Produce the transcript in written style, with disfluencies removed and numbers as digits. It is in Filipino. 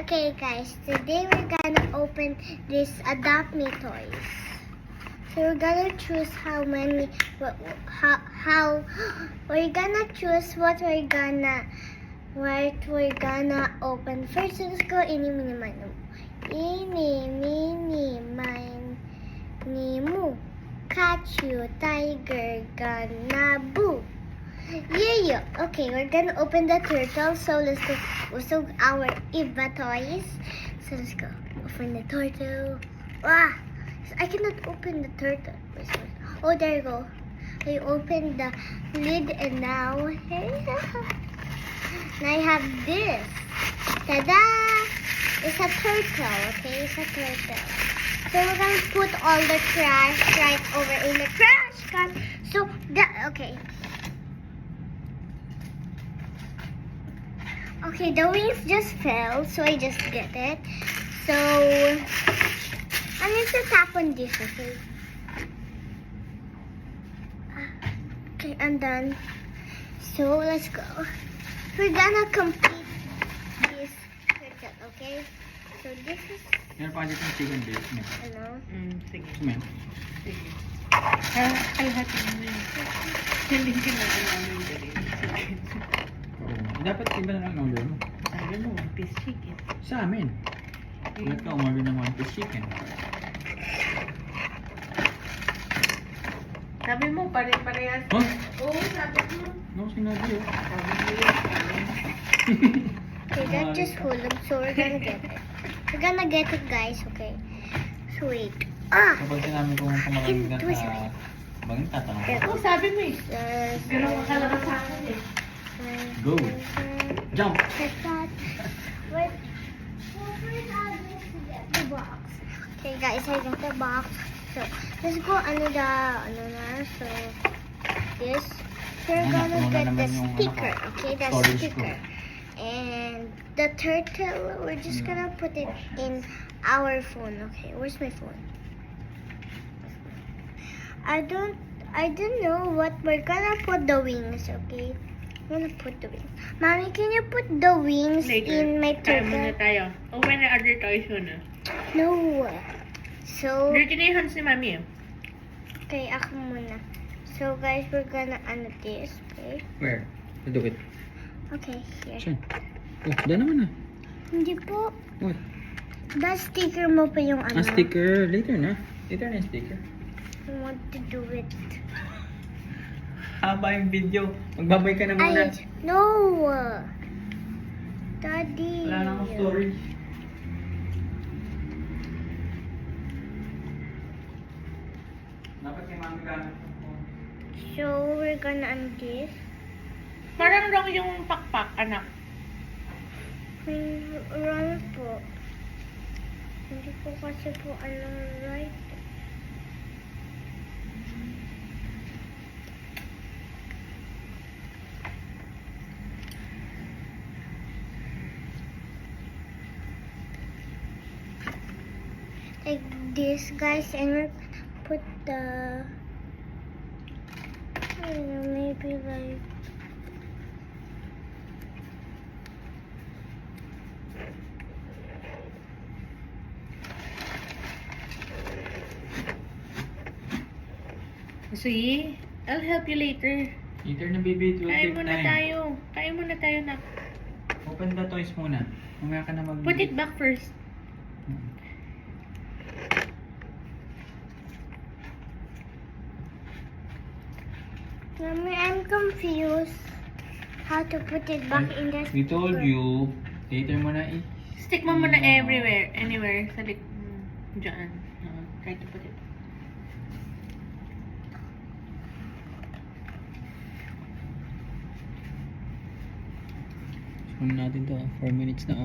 Okay guys, today we're gonna open this Adopt Me toys. So we're gonna choose how we're gonna choose what we're gonna open. First, let's go ini mini manu. Ini mini manu. Catch you, tiger, gonna boo. Yeah. Okay, we're gonna open the turtle. So let's go. So our Eva toys. So let's go. Open the turtle. I cannot open the turtle. Wait. Oh, there you go. I opened the lid and now I have this. Ta-da! It's a turtle. Okay, it's a turtle. So we're gonna put all the trash right over in the trash can. So okay. Okay, the wings just fell, so I just get it. So I need to tap on this, okay? Okay, I'm done. So let's go. We're gonna complete this circuit, okay? So this is Meron pa dito yung chicken bake. ano? Sige. Sumen. Sige. Kalahati mo yun. Hindi ka natin namin dali. Dapat iba na lang ang order mo. Sabi mo, one piece chicken. Sa amin. Bakit ka umorder ng one piece chicken? Sabi mo, pare-parehas. Huh? Oo, sabi mo. No, sinabi yun. Sabi mo yun. Okay, that just hold them, so we're gonna get it. We're gonna get it, guys, okay? So wait. Kapag sinabi ko kung kumakamit ka Twist, sa wait. bagay tatanong ko. Oo, sabi mo eh. Yes. Gano'n ka lang sa akin eh. Go! Jump! Wait. The box. Okay, guys, I got the box. So let's go so this. We're gonna get the sticker. Okay, the sticker. And the turtle, we're just gonna put it in our phone. Okay, where's my phone? I don't know what we're gonna put the wings. Okay, I'm gonna put the wings. Mommy, can you put the wings in my Kaya muna turtle? tayo. Open na other toys yun ah. No. So Dirty na yung hands ni Mami eh. okay, ako muna. So guys, we're gonna this. Okay. Where? Do it. Okay, here. Saan? Oh, dyan naman na. Hindi po. What? The sticker mo pa yung ano. Ah, sticker. Later na. Later na yung sticker. I want to do it. Haba yung video. Magbabay ka na muna. No. Daddy. Wala na akong storage. Dapat kay mami gamit ko. So we're gonna this. Parang lang yung pakpak, anak. Run po. Hindi po kasi po alam right. Like this, guys, and we're put the, I don't know, maybe like See? I'll help you later. Later na baby, it will Kain take muna time. tayo. Kain muna tayo na. Open the toys muna. Mamaya ka na mag- Put it back first. Mommy, I'm confused how to put it back in the We told you, later mo na Stick mo muna everywhere. Anywhere. Sa dyan. Try to put it. Muna natin to. 4 minutes na.